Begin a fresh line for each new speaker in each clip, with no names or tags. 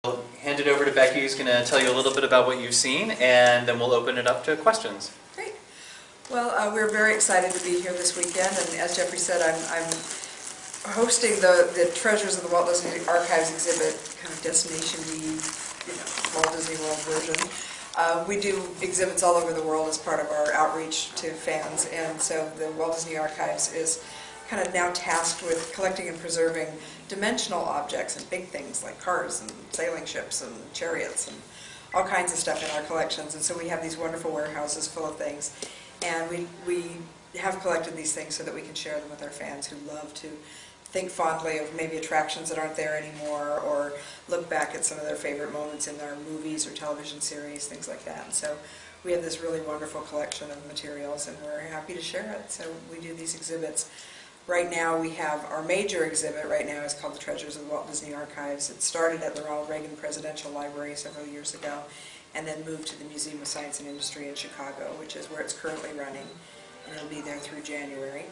I'll hand it over to Becky, who's going to tell you a little bit about what you've seen, and then we'll open it up to questions.
Great. Well, we're very excited to be here this weekend, and as Jeffrey said, I'm hosting the Treasures of the Walt Disney Archives exhibit, kind of destination-y, Walt Disney World version. We do exhibits all over the world as part of our outreach to fans, and so the Walt Disney Archives is kind of now tasked with collecting and preserving dimensional objects and big things like cars and sailing ships and chariots and all kinds of stuff in our collections. And so we have these wonderful warehouses full of things, and we have collected these things so that we can share them with our fans who love to think fondly of maybe attractions that aren't there anymore, or look back at some of their favorite moments in their movies or television series, things like that. And so we have this really wonderful collection of materials, and we're happy to share it. So we do these exhibits. Right now we have our major exhibit right now is called the Treasures of the Walt Disney Archives. It started at the Ronald Reagan Presidential Library several years ago, and then moved to the Museum of Science and Industry in Chicago, which is where it's currently running, and it'll be there through January.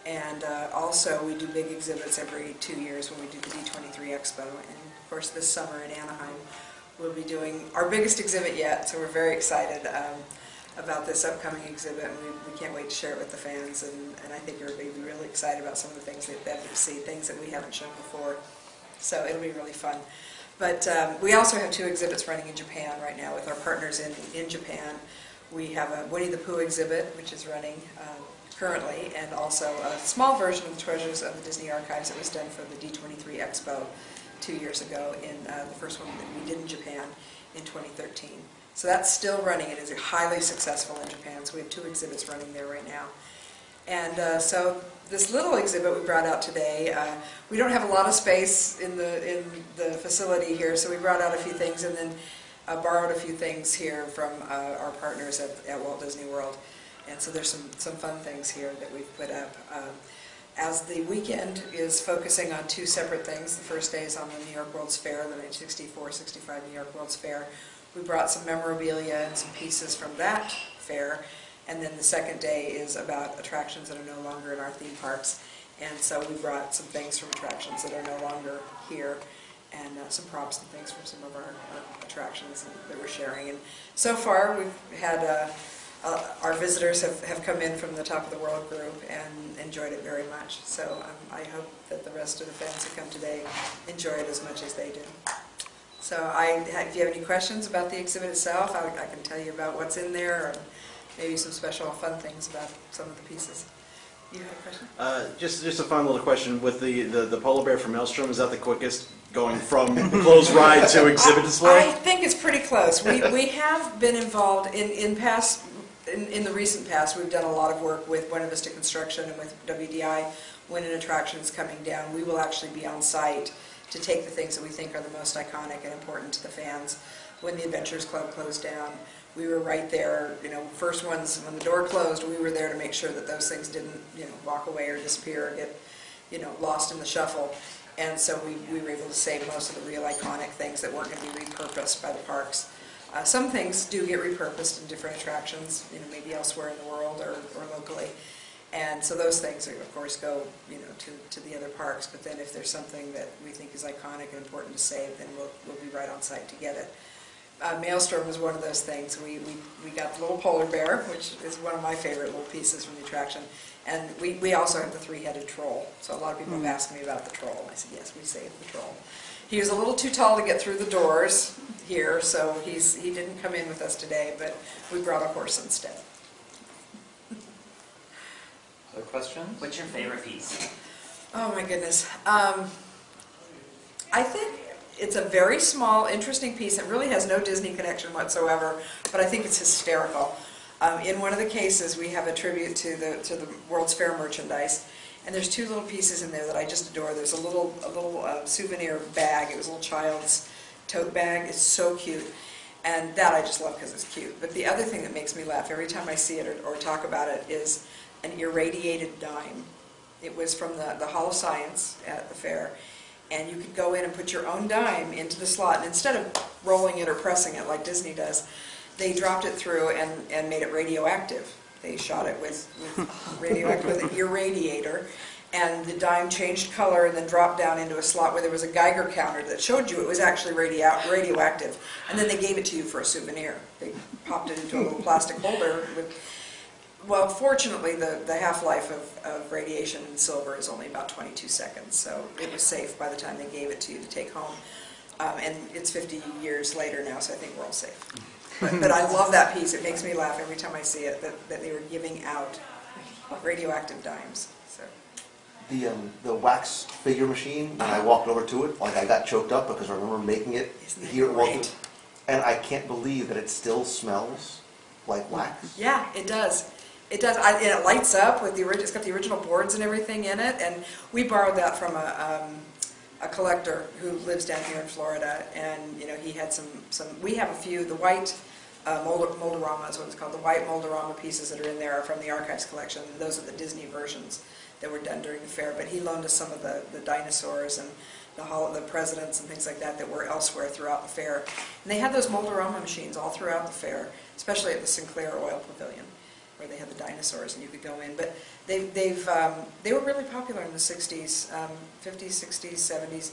And also we do big exhibits every 2 years when we do the D23 Expo, and of course this summer in Anaheim we'll be doing our biggest exhibit yet, so we're very excited about this upcoming exhibit, and we can't wait to share it with the fans, and I think everybody will be really excited about some of the things that they'll see, things that we haven't shown before, so it'll be really fun. But we also have 2 exhibits running in Japan right now with our partners in Japan. We have a Winnie the Pooh exhibit, which is running currently, and also a small version of the Treasures of the Disney Archives that was done for the D23 Expo 2 years ago, in the first one that we did in Japan in 2013. So that's still running. It is highly successful in Japan, so we have 2 exhibits running there right now. And so this little exhibit we brought out today, we don't have a lot of space in the facility here, so we brought out a few things and then borrowed a few things here from our partners at Walt Disney World. And so there's some fun things here that we've put up. As the weekend is focusing on 2 separate things, the first day is on the New York World's Fair, the 1964-65 New York World's Fair. We brought some memorabilia and some pieces from that fair, and then the second day is about attractions that are no longer in our theme parks. And so we brought some things from attractions that are no longer here, and some props and things from some of our attractions that we're sharing. And so far we've had our visitors have come in from the Top of the World group and enjoyed it very much. So I hope that the rest of the fans who come today enjoy it as much as they do. So if you have any questions about the exhibit itself, I can tell you about what's in there, or maybe some special fun things about some of the pieces. You have a question?
Just a fun little question. With the polar bear from Maelstrom, is that the quickest going from the closed ride to exhibit display?
I think it's pretty close. We have been involved in the recent past. We've done a lot of work with Buena Vista Construction and with WDI. When an attraction is coming down, we will actually be on site to take the things that we think are the most iconic and important to the fans. When the Adventurers Club closed down, we were right there, first ones, when the door closed, we were there to make sure that those things didn't, walk away or disappear or get, lost in the shuffle. And so we were able to save most of the real iconic things that weren't going to be repurposed by the parks. Some things do get repurposed in different attractions, maybe elsewhere in the world or locally. And so those things, of course, go, to the other parks. But then if there's something that we think is iconic and important to save, then we'll be right on site to get it. Maelstrom was one of those things. We got the little polar bear, which is one of my favorite little pieces from the attraction. And we also have the 3-headed troll. So a lot of people have asked me about the troll. And I said, yes, we saved the troll. He was a little too tall to get through the doors here, so he didn't come in with us today, but we brought a horse instead.
Other questions?
What's your favorite piece?
Oh my goodness. I think it's a very small, interesting piece. It really has no Disney connection whatsoever, but I think it's hysterical. In one of the cases, we have a tribute to the World's Fair merchandise, and there's 2 little pieces in there that I just adore. There's a little souvenir bag. It was a little child's tote bag. It's so cute, and that I just love because it's cute. But the other thing that makes me laugh every time I see it or talk about it is an irradiated dime. It was from the Hall of Science at the fair, and you could go in and put your own dime into the slot, and instead of rolling it or pressing it like Disney does, they dropped it through and made it radioactive. They shot it with radioactive, with an irradiator, and the dime changed color and then dropped down into a slot where there was a Geiger counter that showed you it was actually radioactive. And then they gave it to you for a souvenir. They popped it into a little plastic holder. Well, fortunately, the half-life of radiation in silver is only about 22 seconds, so it was safe by the time they gave it to you to take home. And it's 50 years later now, so I think we're all safe. But I love that piece. It makes me laugh every time I see it, that they were giving out radioactive dimes. So.
The wax figure machine, when I walked over to it, like I got choked up because I remember making it here at Walt, and I can't believe that it still smells like wax.
Yeah, it does. It does. And it lights up with it's got the original boards and everything in it. And we borrowed that from a collector who lives down here in Florida, and he had some. We have a few. The white Moldorama is what it's called. The white Moldorama pieces that are in there are from the Archives collection. And those are the Disney versions that were done during the fair. But he loaned us some of the dinosaurs and the presidents and things like that were elsewhere throughout the fair. And they had those Moldorama machines all throughout the fair, especially at the Sinclair Oil Pavilion, where they had the dinosaurs and you could go in. But they were really popular in the 60s, 50s, 60s, 70s.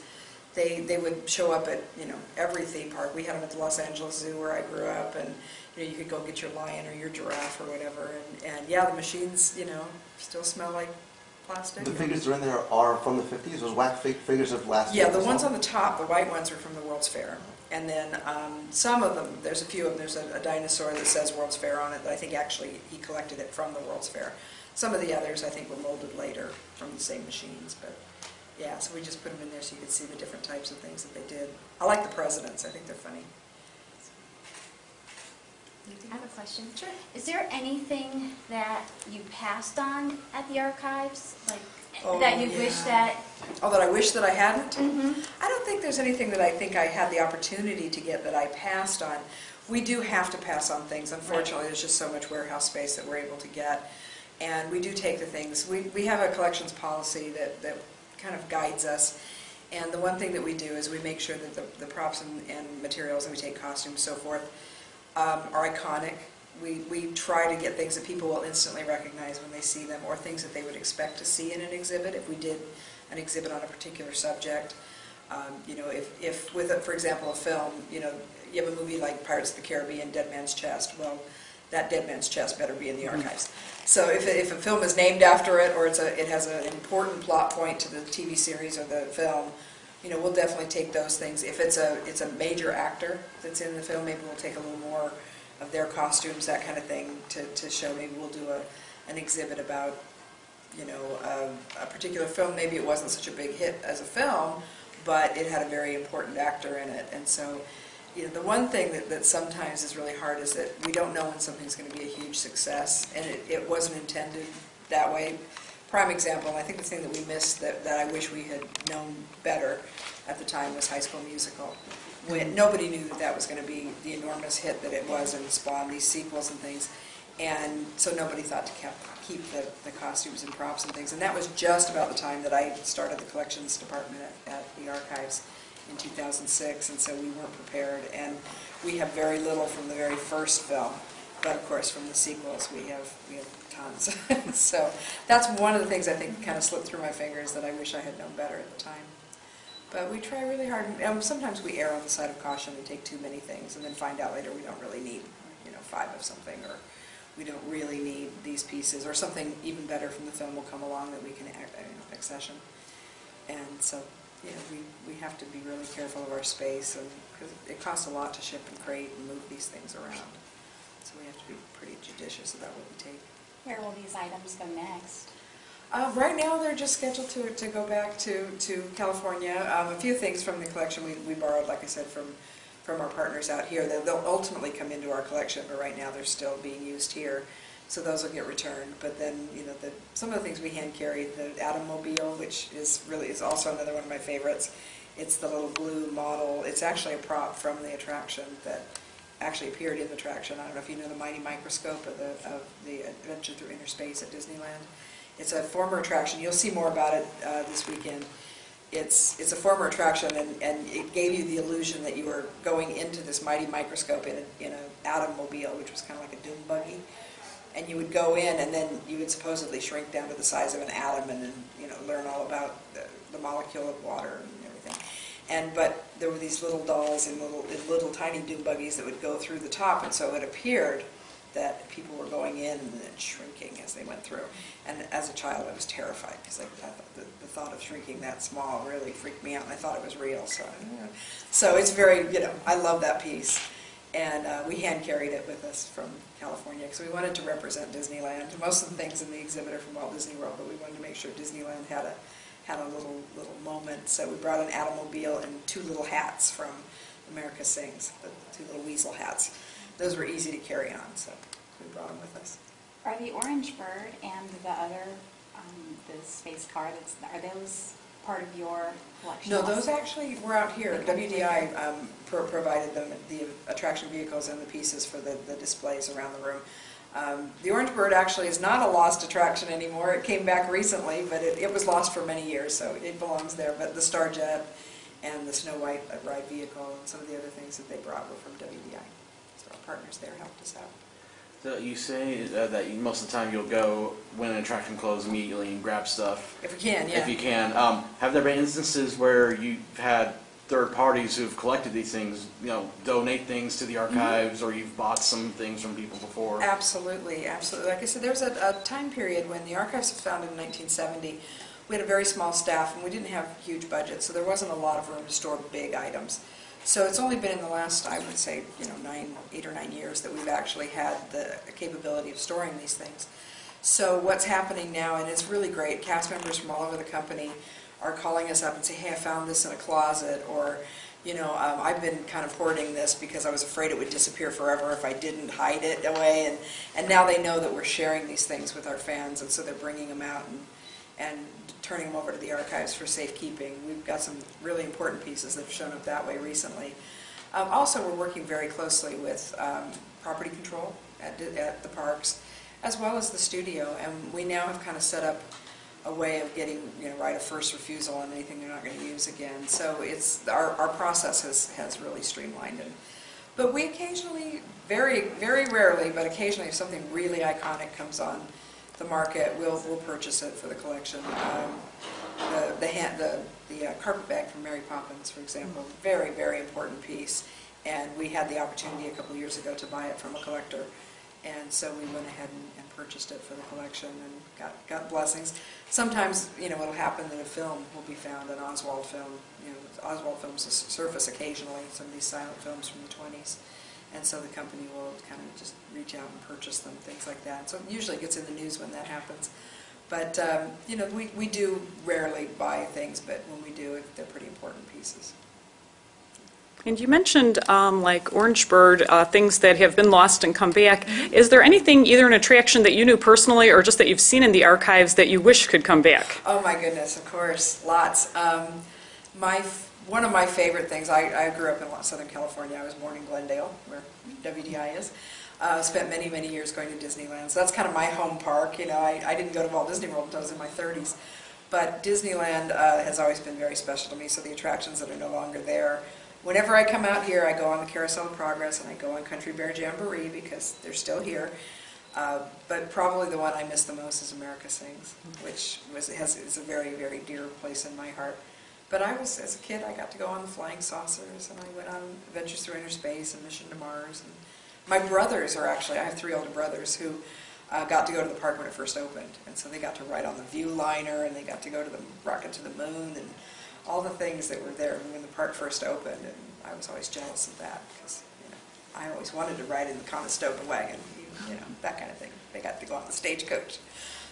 They would show up at every theme park. We had them at the Los Angeles Zoo where I grew up, and you could go get your lion or your giraffe or whatever. And yeah, the machines still smell like plastic.
The figures that are in there are from the 50s? Those wax figures have lasted?
Yeah, the ones on the top, the white ones, are from the World's Fair. And then some of them, there's a few of them, there's a dinosaur that says World's Fair on it that I think actually he collected it from the World's Fair. Some of the others I think were molded later from the same machines, but yeah, so we just put them in there so you could see the different types of things that they did. I like the presidents, I think they're funny.
I have a question.
Sure.
Is there anything that you passed on at the archives,
Oh,
that you wish that?
Oh, that I wish that I hadn't?
Mm-hmm.
I don't think there's anything that I think I had the opportunity to get that I passed on. We do have to pass on things. Unfortunately, there's just so much warehouse space that we're able to get. And we do take the things. We have a collections policy that kind of guides us. And the one thing that we do is we make sure that the props and materials, and we take costumes, so forth, are iconic. We try to get things that people will instantly recognize when they see them, or things that they would expect to see in an exhibit. If we did an exhibit on a particular subject, if with, for example, a film, you have a movie like Pirates of the Caribbean, Dead Man's Chest, well, that Dead Man's Chest better be in the archives. So if a film is named after it, or it has an important plot point to the TV series or the film, we'll definitely take those things. If it's a major actor that's in the film, maybe we'll take a little more of their costumes, that kind of thing, to show. Maybe we'll do an exhibit about, a particular film. Maybe it wasn't such a big hit as a film, but it had a very important actor in it. And so, the one thing that sometimes is really hard is that we don't know when something's going to be a huge success, and it wasn't intended that way. Prime example, and I think the thing that we missed that I wish we had known better at the time was High School Musical. When nobody knew that was going to be the enormous hit that it was and spawn these sequels and things. And so nobody thought to keep the costumes and props and things. And that was just about the time that I started the collections department at the archives in 2006, and so we weren't prepared. And we have very little from the very first film, but of course from the sequels we have tons. So that's one of the things I think kind of slipped through my fingers that I wish I had known better at the time. But we try really hard, and sometimes we err on the side of caution and take too many things, and then find out later we don't really need, 5 of something, or we don't really need these pieces, or something even better from the film will come along that we can accession. And so, we have to be really careful of our space, and because it costs a lot to ship and crate and move these things around. So we have to be pretty judicious about what we take.
Where will these items go next?
Right now they're just scheduled to go back to California. A few things from the collection we borrowed, like I said, from our partners out here. They'll ultimately come into our collection, but right now they're still being used here. So those will get returned. But then, some of the things we hand carried, the Atommobile, which is also another one of my favorites. It's the little blue model. It's actually a prop from the attraction that actually appeared in the attraction. I don't know if you know the Mighty Microscope of the Adventure Through Inner Space at Disneyland. It's a former attraction. You'll see more about it this weekend. It's a former attraction, and it gave you the illusion that you were going into this Mighty Microscope in an Atommobile, which was kind of like a doom buggy. and you would go in, and then you would supposedly shrink down to the size of an atom, and then learn all about the molecule of water and everything. But there were these little dolls in little tiny dune buggies that would go through the top, and so it appeared that people were going in and then shrinking as they went through. And as a child, I was terrified because I thought the thought of shrinking that small really freaked me out, and I thought it was real. So it's very, I love that piece. And we hand carried it with us from California because we wanted to represent Disneyland. Most of the things in the exhibit are from Walt Disney World, but we wanted to make sure Disneyland had a little moment. So we brought an Atomobile and 2 little hats from America Sings, the 2 little weasel hats. Those were easy to carry on, so we brought them with us.
Are the Orange Bird and the other, the space car, are those part of your collection?
No, those actually were out here. WDI provided them the attraction vehicles and the pieces for the displays around the room. The Orange Bird actually is not a lost attraction anymore. It came back recently, but it was lost for many years, so it belongs there. But the Starjet and the Snow White ride vehicle and some of the other things that they brought were from WDI. So our partners there helped us out.
So you say that most of the time you'll go when an attraction closes immediately and grab stuff.
If we can, yeah.
If you can. Have there been instances where you've had third parties who've collected these things, donate things to the archives, or you've bought some things from people before?
Absolutely, absolutely. Like I said, there was a time period when the archives was founded in 1970. We had a very small staff, and we didn't have huge budgets, so there wasn't a lot of room to store big items. So it's only been in the last, I would say, 8 or 9 years that we've actually had the capability of storing these things. So what's happening now, and it's really great, cast members from all over the company are calling us up and say, hey, I found this in a closet, or, I've been kind of hoarding this because I was afraid it would disappear forever if I didn't hide it away, and now they know that we're sharing these things with our fans, and so they're bringing them out and turning them over to the archives for safekeeping. We've got some really important pieces that have shown up that way recently. Also, we're working very closely with property control at the parks, as well as the studio, and we now have kind of set up a way of getting right of first refusal on anything they're not going to use again. So it's our process has really streamlined. But we occasionally, very, very rarely, but occasionally if something really iconic comes on the market, we'll purchase it for the collection. The carpet bag from Mary Poppins, for example, very, very important piece, and we had the opportunity a couple years ago to buy it from a collector, and so we went ahead and purchased it for the collection and got blessings. Sometimes it'll happen that a film will be found, an Oswald film. Oswald films surface occasionally, some of these silent films from the 20s. And so the company will kind of just reach out and purchase them, things like that. So it usually gets in the news when that happens. But, we do rarely buy things, but when we do, they're pretty important pieces.
And you mentioned like Orange Bird, things that have been lost and come back. Is there anything, either an attraction that you knew personally or just that you've seen in the archives that you wish could come back?
Oh my goodness, of course, lots. One of my favorite things, I grew up in Southern California. I was born in Glendale, where WDI is. Spent many, many years going to Disneyland. So that's kind of my home park. I didn't go to Walt Disney World until I was in my 30s. But Disneyland has always been very special to me, so the attractions that are no longer there. Whenever I come out here, I go on the Carousel of Progress and I go on Country Bear Jamboree because they're still here. But probably the one I miss the most is America Sings, which is a very, very dear place in my heart. But as a kid, I got to go on the flying saucers, and I went on Adventures Through Inner Space and Mission to Mars. And my brothers I have 3 older brothers who got to go to the park when it first opened. And so they got to ride on the Viewliner, and they got to go to the rocket to the moon, and all the things that were there when the park first opened. And I was always jealous of that, because I always wanted to ride in the Conestoga wagon, that kind of thing. They got to go on the stagecoach.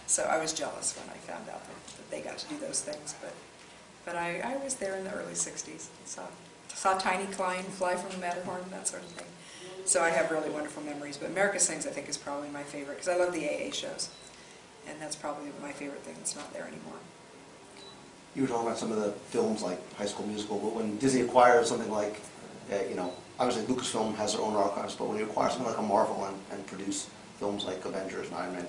So I was jealous when I found out that they got to do those things. But I was there in the early 60s. Saw Tiny Cline fly from the Matterhorn, that sort of thing. So I have really wonderful memories. But America Sings, I think, is probably my favorite, because I love the AA shows. And that's probably my favorite thing that's not there anymore.
You were talking about some of the films like High School Musical, but when Disney acquires something like, obviously Lucasfilm has their own archives, but when you acquire something like a Marvel and produce films like Avengers and Iron Man,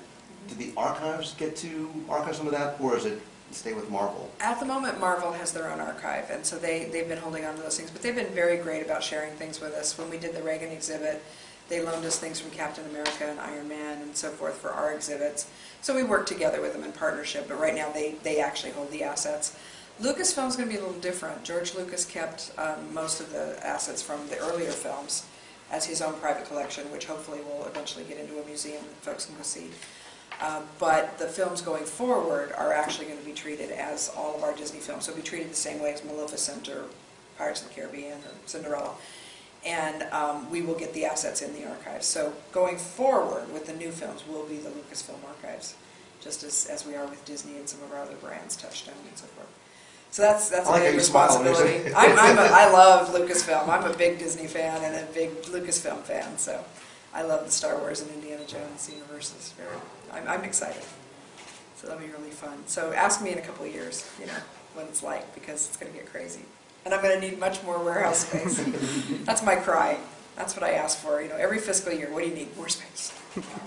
do the archives get to archive some of that, or is it stay with Marvel?
At the moment, Marvel has their own archive, and so they've been holding on to those things, but they've been very great about sharing things with us. When we did the Reagan exhibit, They loaned us things from Captain America and Iron Man and so forth for our exhibits. So we work together with them in partnership, but right now they actually hold the assets. Lucasfilm's going to be a little different. George Lucas kept most of the assets from the earlier films as his own private collection, which hopefully will eventually get into a museum that folks can go see. But the films going forward are actually going to be treated as all of our Disney films. So they'll be treated the same way as Maleficent or Pirates of the Caribbean or Cinderella. And we will get the assets in the archives. So going forward with the new films will be the Lucasfilm archives, just as we are with Disney and some of our other brands, Touchstone and so forth. So that's
I
a
like how
big
you smile when you
responsibility.
say-
I love Lucasfilm. I'm a big Disney fan and a big Lucasfilm fan. So I love the Star Wars and Indiana Jones universes. I'm excited. So that'll be really fun. So ask me in a couple of years, what it's like, because it's going to get crazy. And I'm going to need much more warehouse space. That's my cry. That's what I ask for. Every fiscal year, what do you need? More space.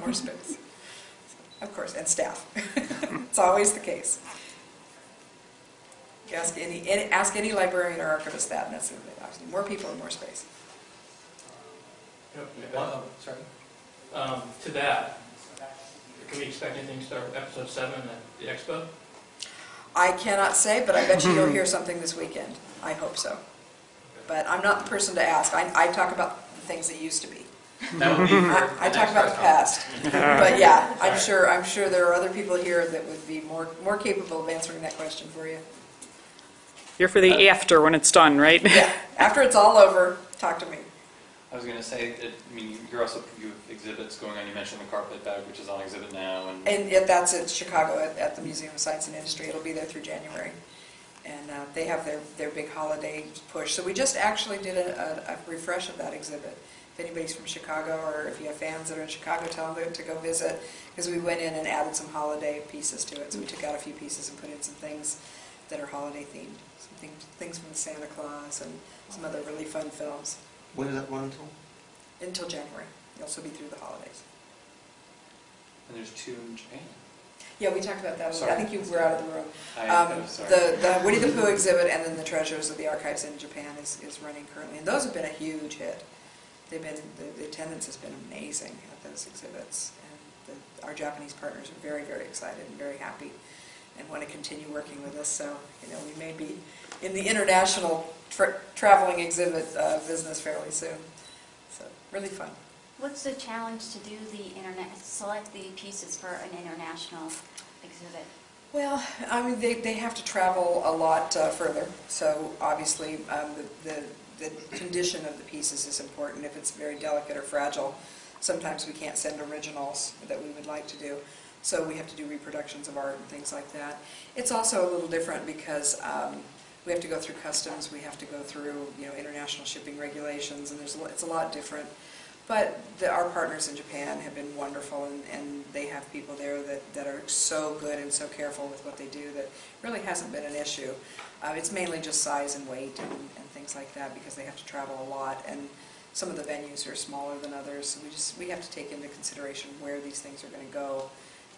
More space. Of course, and staff. It's always the case. You ask any librarian or archivist that, and that's it. Obviously, more people and more space.
Sorry.
To that, can we expect anything to start with episode 7 at the expo?
I cannot say, but I bet you you'll hear something this weekend. I hope so. But I'm not the person to ask. I talk about the things that used to be.
That would be for
I talk about the past. But yeah, I'm sure there are other people here that would be more capable of answering that question for you.
You're for the after when it's done, right?
Yeah, after it's all over, talk to me.
I was going to say, you have exhibits going on. You mentioned the carpet bag, which is on exhibit now.
And that's at Chicago at the Museum of Science and Industry. It'll be there through January. And they have their big holiday push. So we just actually did a refresh of that exhibit. If anybody's from Chicago, or if you have fans that are in Chicago, tell them to go visit, because we went in and added some holiday pieces to it. So we took out a few pieces and put in some things that are holiday themed. Some things from Santa Claus and some other really fun films.
When does that run until?
Until January. You'll also be through the holidays.
And there's 2 in Japan.
Yeah, we talked about that.
Sorry.
I think you were out of the room.
Sorry.
The Winnie the Pooh exhibit and then the Treasures of the Archives in Japan is running currently. And those have been a huge hit. The attendance has been amazing at those exhibits. And our Japanese partners are very, very excited and very happy and want to continue working with us. So, we may be in the international traveling exhibit business fairly soon. So, really fun.
What's the challenge to do select the pieces for an international exhibit?
Well, I mean, they have to travel a lot further. So, obviously, the condition of the pieces is important. If it's very delicate or fragile, sometimes we can't send originals that we would like to do. So we have to do reproductions of art and things like that. It's also a little different because we have to go through customs, we have to go through international shipping regulations, and it's a lot different. But our partners in Japan have been wonderful, and they have people there that are so good and so careful with what they do that really hasn't been an issue. It's mainly just size and weight and things like that, because they have to travel a lot, and some of the venues are smaller than others. So we have to take into consideration where these things are going to go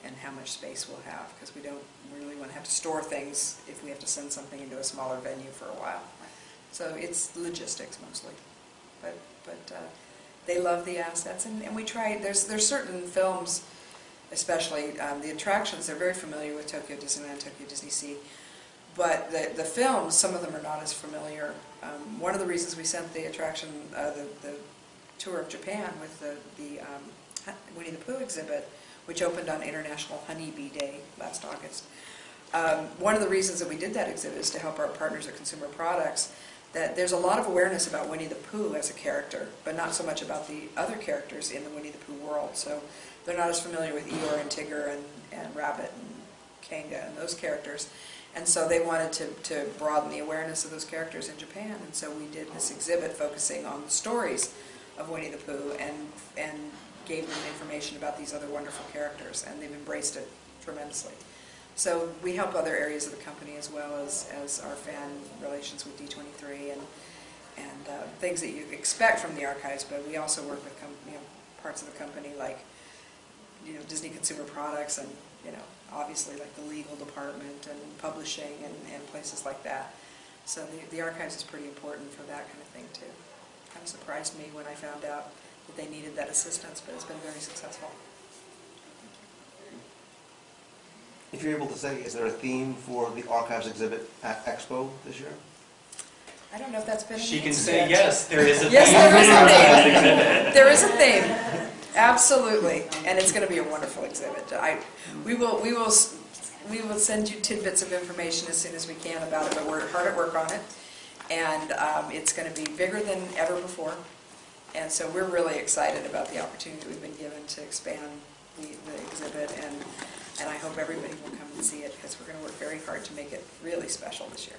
and how much space we'll have, because we don't really want to have to store things if we have to send something into a smaller venue for a while. So it's logistics mostly. But they love the assets, and we try. There's certain films, especially the attractions. They're very familiar with Tokyo Disneyland, Tokyo Disney Sea, but the films, some of them are not as familiar. One of the reasons we sent the attraction, the tour of Japan with the Winnie the Pooh exhibit, which opened on International Honeybee Day last August. One of the reasons that we did that exhibit is to help our partners at Consumer Products, that there's a lot of awareness about Winnie the Pooh as a character, but not so much about the other characters in the Winnie the Pooh world. So they're not as familiar with Eeyore and Tigger and Rabbit and Kanga and those characters. And so they wanted to broaden the awareness of those characters in Japan. And so we did this exhibit focusing on the stories of Winnie the Pooh and gave them information about these other wonderful characters, and they've embraced it tremendously. So we help other areas of the company as well as our fan relations with D23 and things that you expect from the archives, but we also work with parts of the company like Disney Consumer Products and obviously like the legal department and publishing and places like that. So the archives is pretty important for that kind of thing too. Kind of surprised me when I found out that they needed that assistance, but it's been very successful.
If you're able to say, is there a theme for the archives exhibit at Expo this year?
I don't know if that's been
She can
announced
say
yet.
yes, there is a
Yes,
theme.
there is a theme. There is a theme, absolutely, and it's going to be a wonderful exhibit. We will send you tidbits of information as soon as we can about it, but we're hard at work on it, and it's going to be bigger than ever before, and so we're really excited about the opportunity we've been given to expand the exhibit, and I hope everybody will come and see it, because we're going to work very hard to make it really special this year.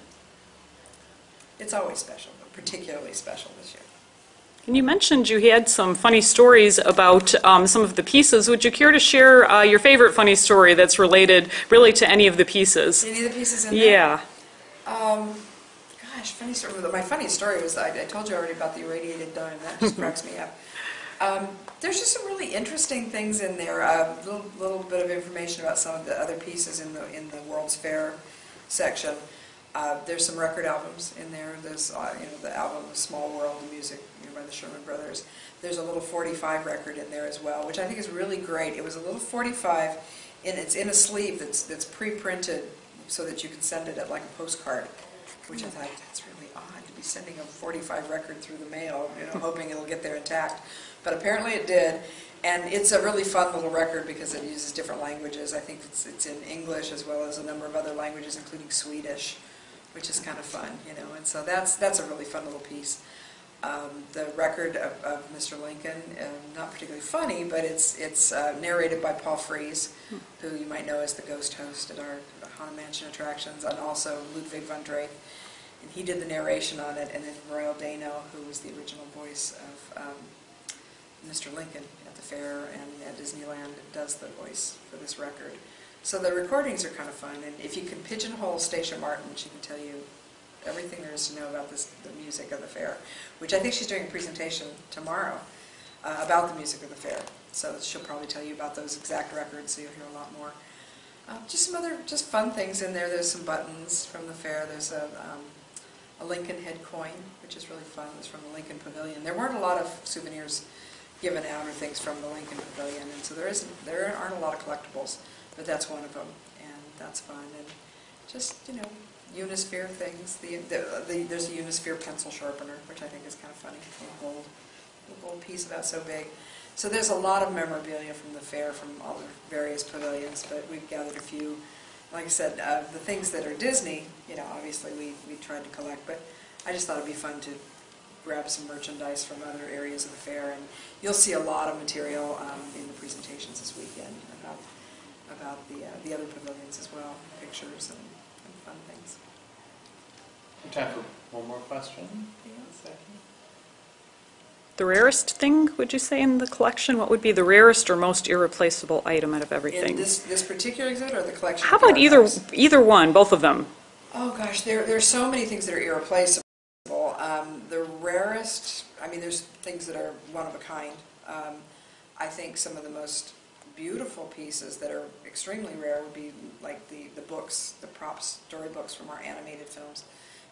It's always special, but particularly special this year.
And you mentioned you had some funny stories about some of the pieces. Would you care to share your favorite funny story that's related really to any of the pieces?
Any of the pieces in there?
Yeah.
Gosh, funny story. My funny story was, I told you already about the irradiated dime. That just cracks me up. There's just some really interesting things in there. A little bit of information about some of the other pieces in the World's Fair section. There's some record albums in there. There's the album "The Small World," the music by the Sherman Brothers. There's a little 45 record in there as well, which I think is really great. It was a little 45, and it's in a sleeve that's pre-printed so that you can send it at like a postcard, which I thought, that's really odd to be sending a 45 record through the mail, hoping it'll get there intact. But apparently it did, and it's a really fun little record because it uses different languages. I think it's in English as well as a number of other languages, including Swedish, which is kind of fun, and so that's a really fun little piece. The record of Mr. Lincoln, not particularly funny, but it's narrated by Paul Frees, who you might know as the ghost host at our Haunted Mansion attractions, and also Ludwig van Drake, and he did the narration on it, and then Royal Dano, who was the original voice of Mr. Lincoln at the fair and at Disneyland, does the voice for this record. So the recordings are kind of fun, and if you can pigeonhole Stacia Martin, she can tell you everything there is to know about the music of the fair, which I think she's doing a presentation tomorrow about the music of the fair. So she'll probably tell you about those exact records, so you'll hear a lot more. Just some other fun things in there. There's some buttons from the fair. There's a Lincoln head coin, which is really fun. It's from the Lincoln Pavilion. There weren't a lot of souvenirs given out or things from the Lincoln Pavilion, and so there aren't a lot of collectibles. But that's one of them, and that's fun. And just, Unisphere things. There's a Unisphere pencil sharpener, which I think is kind of funny. A gold piece about so big. So there's a lot of memorabilia from the fair, from all the various pavilions, but we've gathered a few. Like I said, the things that are Disney, obviously we tried to collect, but I just thought it'd be fun to grab some merchandise from other areas of the fair, and you'll see a lot of material in the presentations this weekend about the other pavilions as well, pictures and fun things.
Time for one more question.
The rarest thing, would you say, in the collection? What would be the rarest or most irreplaceable item out of everything?
In this particular exhibit or the collection?
How about either one, both of them?
Oh gosh, there's so many things that are irreplaceable. The rarest, there's things that are one of a kind. I think some of the most beautiful pieces that are extremely rare would be like the books, the props, storybooks from our animated films,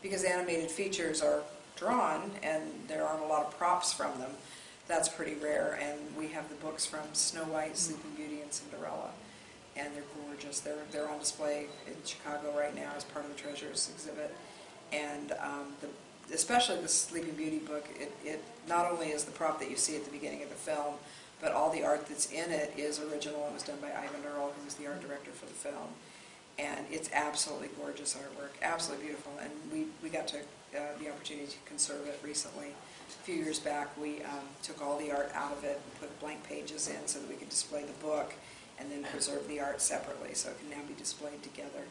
because animated features are drawn and there aren't a lot of props from them. That's pretty rare, and we have the books from Snow White, Sleeping Beauty, and Cinderella, and they're gorgeous. They're on display in Chicago right now as part of the Treasures exhibit, and especially the Sleeping Beauty book, it not only is the prop that you see at the beginning of the film, but all the art that's in it is original. It was done by Ivan Earl, who was the art director for the film. And it's absolutely gorgeous artwork, absolutely beautiful. And we got to the opportunity to conserve it recently. A few years back, we took all the art out of it and put blank pages in so that we could display the book and then preserve the art separately, so it can now be displayed together.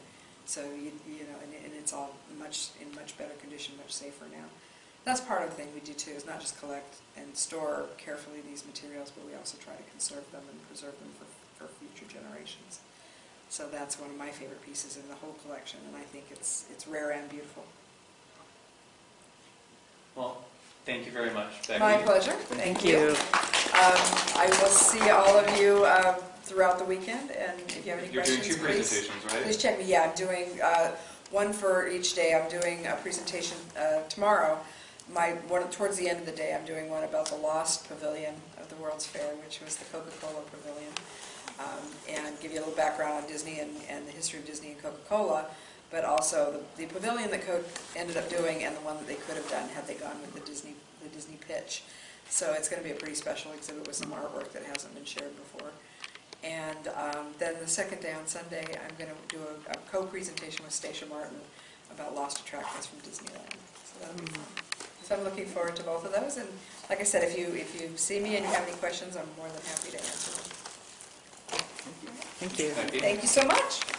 So, and it's all in much better condition, much safer now. That's part of the thing we do too, is not just collect and store carefully these materials, but we also try to conserve them and preserve them for future generations. So that's one of my favorite pieces in the whole collection, and I think it's rare and beautiful.
Well, thank you very much, Becky.
My pleasure. Thank you. I will see all of you throughout the weekend, and if you have any
You're
questions,
doing two presentations, right?
please check me. Yeah, I'm doing one for each day. I'm doing a presentation tomorrow towards the end of the day, I'm doing one about the lost pavilion of the World's Fair, which was the Coca-Cola Pavilion, and give you a little background on Disney and the history of Disney and Coca-Cola, but also the pavilion that Coke ended up doing and the one that they could have done had they gone with the Disney pitch. So it's going to be a pretty special exhibit with some artwork that hasn't been shared before. And then the second day on Sunday, I'm going to do a co-presentation with Stacia Martin about lost attractions from Disneyland. So that'll be fun. So I'm looking forward to both of those. And like I said, if you see me and you have any questions, I'm more than happy to answer them.
Thank you.
Thank you.
Thank you so much.